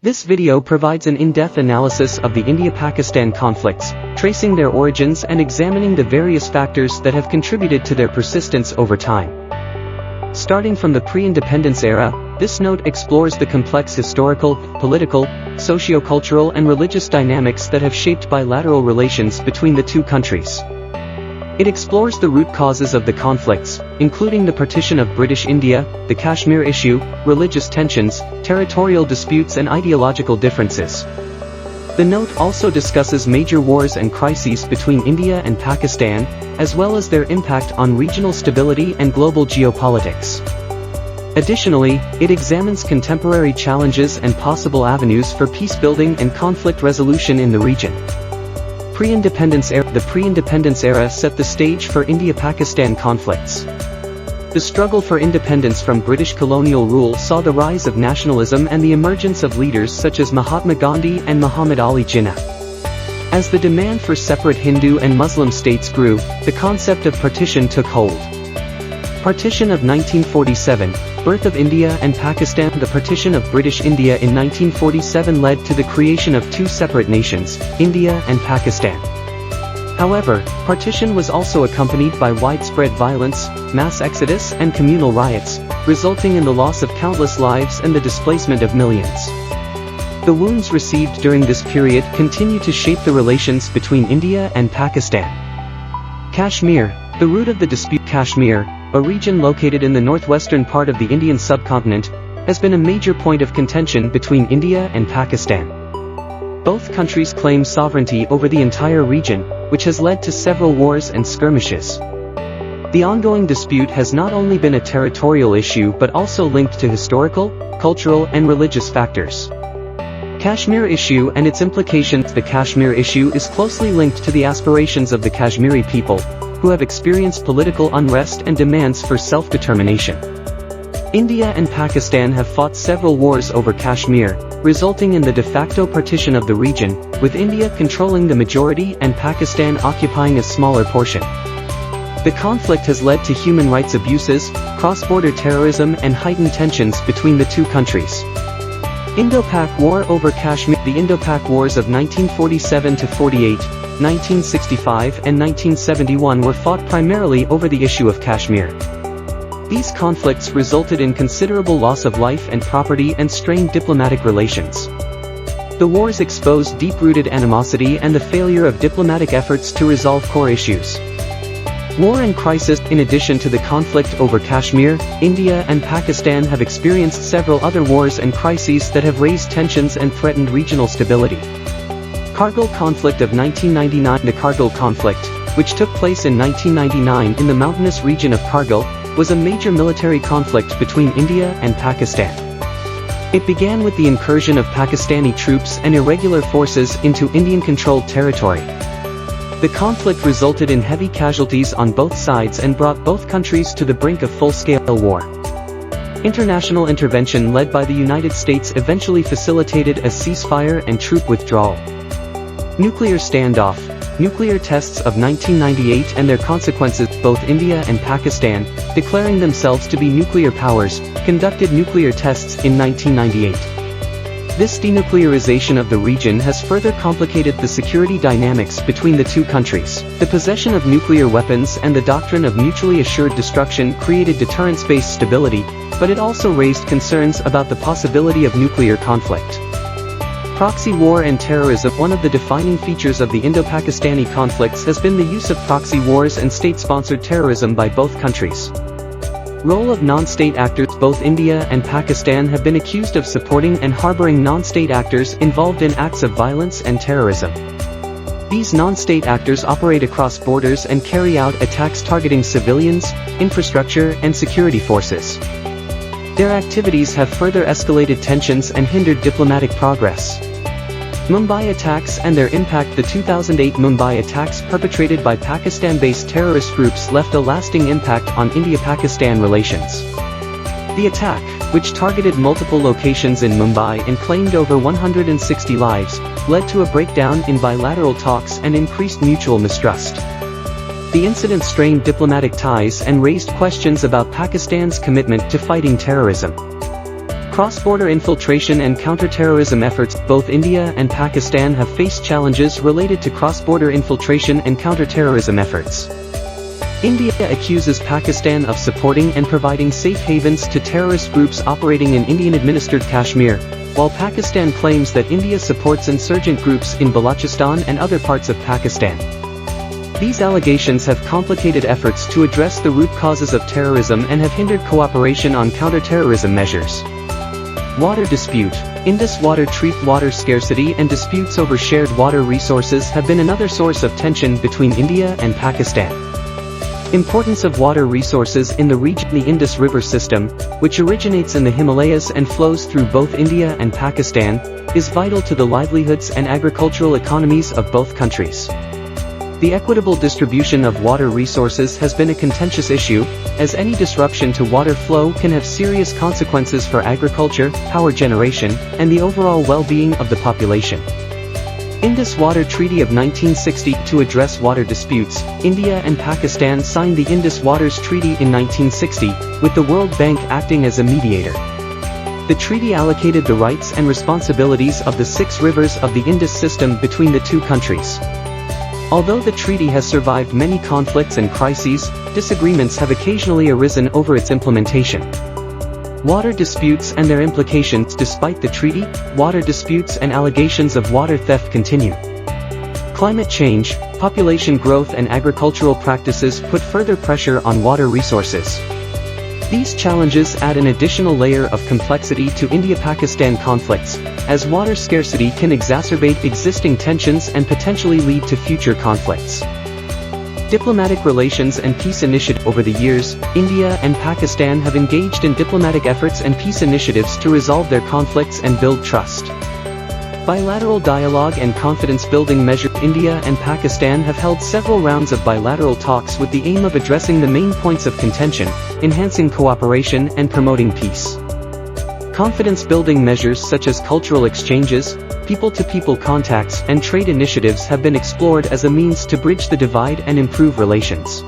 This video provides an in-depth analysis of the India-Pakistan conflicts, tracing their origins and examining the various factors that have contributed to their persistence over time. Starting from the pre-independence era, this note explores the complex historical, political, socio-cultural and religious dynamics that have shaped bilateral relations between the two countries. It explores the root causes of the conflicts, including the partition of British India, the Kashmir issue, religious tensions, territorial disputes and ideological differences. The note also discusses major wars and crises between India and Pakistan, as well as their impact on regional stability and global geopolitics. Additionally, it examines contemporary challenges and possible avenues for peace-building and conflict resolution in the region. The pre-independence era set the stage for India-Pakistan conflicts. The struggle for independence from British colonial rule saw the rise of nationalism and the emergence of leaders such as Mahatma Gandhi and Muhammad Ali Jinnah. As the demand for separate Hindu and Muslim states grew, the concept of partition took hold. Partition of 1947, birth of India and Pakistan. The partition of British India in 1947 led to the creation of two separate nations, India and Pakistan. However, partition was also accompanied by widespread violence, mass exodus and communal riots, resulting in the loss of countless lives and the displacement of millions. The wounds received during this period continue to shape the relations between India and Pakistan. Kashmir, the root of the dispute. Kashmir, a region located in the northwestern part of the Indian subcontinent, has been a major point of contention between India and Pakistan. Both countries claim sovereignty over the entire region, which has led to several wars and skirmishes. The ongoing dispute has not only been a territorial issue but also linked to historical, cultural and religious factors. Kashmir issue and its implications. The Kashmir issue is closely linked to the aspirations of the Kashmiri people, who have experienced political unrest and demands for self-determination. India and Pakistan have fought several wars over Kashmir, resulting in the de facto partition of the region, with India controlling the majority and Pakistan occupying a smaller portion. The conflict has led to human rights abuses, cross-border terrorism and heightened tensions between the two countries. Indo-Pak War over Kashmir. The Indo-Pak Wars of 1947–48, 1965 and 1971 were fought primarily over the issue of Kashmir. These conflicts resulted in considerable loss of life and property and strained diplomatic relations. The wars exposed deep-rooted animosity and the failure of diplomatic efforts to resolve core issues. War and crisis. In addition to the conflict over Kashmir, India and Pakistan have experienced several other wars and crises that have raised tensions and threatened regional stability. Kargil conflict of 1999. The Kargil conflict, which took place in 1999 in the mountainous region of Kargil, was a major military conflict between India and Pakistan. It began with the incursion of Pakistani troops and irregular forces into Indian-controlled territory. The conflict resulted in heavy casualties on both sides and brought both countries to the brink of full-scale war. International intervention led by the United States eventually facilitated a ceasefire and troop withdrawal. Nuclear standoff. Nuclear tests of 1998 and their consequences. Both India and Pakistan, declaring themselves to be nuclear powers, conducted nuclear tests in 1998. This denuclearization of the region has further complicated the security dynamics between the two countries. The possession of nuclear weapons and the doctrine of mutually assured destruction created deterrence-based stability, but it also raised concerns about the possibility of nuclear conflict. Proxy war and terrorism. One of the defining features of the Indo-Pakistani conflicts has been the use of proxy wars and state-sponsored terrorism by both countries. Role of non-state actors. Both India and Pakistan have been accused of supporting and harboring non-state actors involved in acts of violence and terrorism. These non-state actors operate across borders and carry out attacks targeting civilians, infrastructure and security forces. Their activities have further escalated tensions and hindered diplomatic progress. Mumbai attacks and their impact. The 2008 Mumbai attacks perpetrated by Pakistan-based terrorist groups left a lasting impact on India-Pakistan relations. The attack, which targeted multiple locations in Mumbai and claimed over 160 lives, led to a breakdown in bilateral talks and increased mutual mistrust. The incident strained diplomatic ties and raised questions about Pakistan's commitment to fighting terrorism. cross-border infiltration and counterterrorism efforts. Both India and Pakistan have faced challenges related to cross-border infiltration and counterterrorism efforts. India accuses Pakistan of supporting and providing safe havens to terrorist groups operating in Indian-administered Kashmir, while Pakistan claims that India supports insurgent groups in Balochistan and other parts of Pakistan. These allegations have complicated efforts to address the root causes of terrorism and have hindered cooperation on counterterrorism measures. Water dispute. Indus water treaty. Water scarcity and disputes over shared water resources have been another source of tension between India and Pakistan. Importance of water resources in the region. The Indus River system, which originates in the Himalayas and flows through both India and Pakistan, is vital to the livelihoods and agricultural economies of both countries. The equitable distribution of water resources has been a contentious issue, as any disruption to water flow can have serious consequences for agriculture, power generation, and the overall well-being of the population. Indus Water Treaty of 1960. To address water disputes, India and Pakistan signed the Indus Waters Treaty in 1960, with the World Bank acting as a mediator. The treaty allocated the rights and responsibilities of the 6 rivers of the Indus system between the two countries. Although the treaty has survived many conflicts and crises, disagreements have occasionally arisen over its implementation. Water disputes and their implications. Despite the treaty, water disputes and allegations of water theft continue. Climate change, population growth and agricultural practices put further pressure on water resources. These challenges add an additional layer of complexity to India-Pakistan conflicts, as water scarcity can exacerbate existing tensions and potentially lead to future conflicts. Diplomatic relations and peace initiative. Over the years, India and Pakistan have engaged in diplomatic efforts and peace initiatives to resolve their conflicts and build trust. Bilateral dialogue and confidence-building measures. India and Pakistan have held several rounds of bilateral talks with the aim of addressing the main points of contention, enhancing cooperation and promoting peace. Confidence-building measures such as cultural exchanges, people-to-people contacts and trade initiatives have been explored as a means to bridge the divide and improve relations.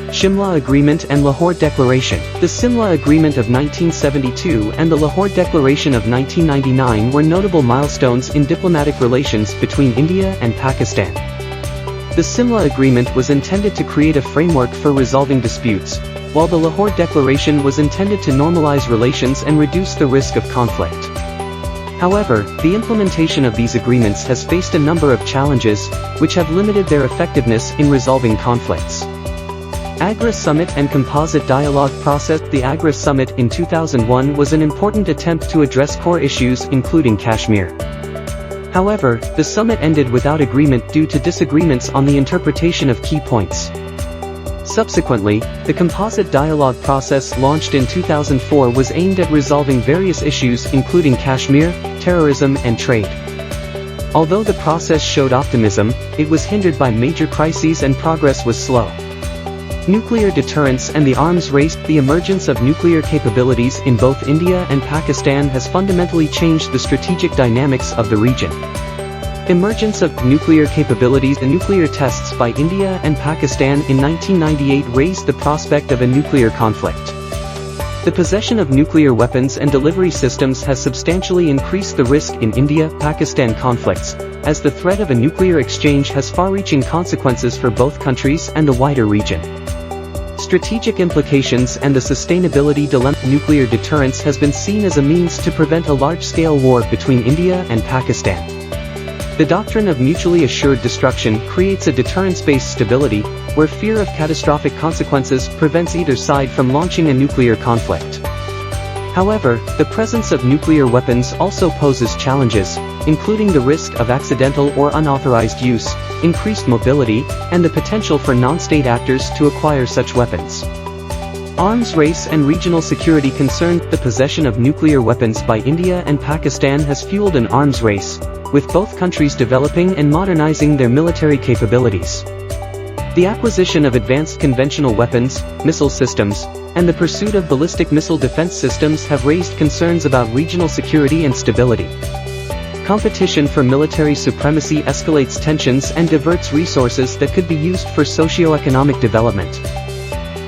Shimla Agreement and Lahore Declaration. The Simla Agreement of 1972 and the Lahore Declaration of 1999 were notable milestones in diplomatic relations between India and Pakistan. The Simla Agreement was intended to create a framework for resolving disputes, while the Lahore Declaration was intended to normalize relations and reduce the risk of conflict. However, the implementation of these agreements has faced a number of challenges, which have limited their effectiveness in resolving conflicts. Agra Summit and Composite Dialogue Process. The Agra Summit in 2001 was an important attempt to address core issues including Kashmir. However, the summit ended without agreement due to disagreements on the interpretation of key points. Subsequently, the Composite Dialogue Process launched in 2004 was aimed at resolving various issues including Kashmir, terrorism and trade. Although the process showed optimism, it was hindered by major crises and progress was slow. Nuclear deterrence and the arms race. The emergence of nuclear capabilities in both India and Pakistan has fundamentally changed the strategic dynamics of the region. Emergence of nuclear capabilities. The nuclear tests by India and Pakistan in 1998 raised the prospect of a nuclear conflict. The possession of nuclear weapons and delivery systems has substantially increased the risk in India-Pakistan conflicts, as the threat of a nuclear exchange has far-reaching consequences for both countries and the wider region. Strategic implications and the sustainability dilemma. Nuclear deterrence has been seen as a means to prevent a large-scale war between India and Pakistan. The doctrine of mutually assured destruction creates a deterrence-based stability, where fear of catastrophic consequences prevents either side from launching a nuclear conflict. However, the presence of nuclear weapons also poses challenges, including the risk of accidental or unauthorized use, increased mobility, and the potential for non-state actors to acquire such weapons. Arms race and regional security concern. The possession of nuclear weapons by India and Pakistan has fueled an arms race, with both countries developing and modernizing their military capabilities. The acquisition of advanced conventional weapons, missile systems, and the pursuit of ballistic missile defense systems have raised concerns about regional security and stability. Competition for military supremacy escalates tensions and diverts resources that could be used for socio-economic development.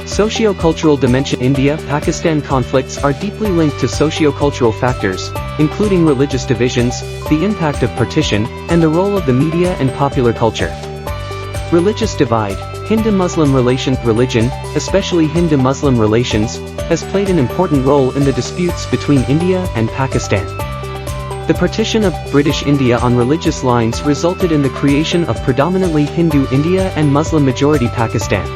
Socio-cultural dimension. India-Pakistan conflicts are deeply linked to socio-cultural factors, including religious divisions, the impact of partition, and the role of the media and popular culture. Religious divide. Hindu-Muslim relations. Religion, especially Hindu-Muslim relations, has played an important role in the disputes between India and Pakistan. The partition of British India on religious lines resulted in the creation of predominantly Hindu India and Muslim-majority Pakistan.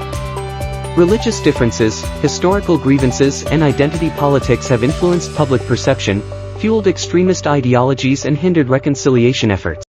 Religious differences, historical grievances and identity politics have influenced public perception, fueled extremist ideologies and hindered reconciliation efforts.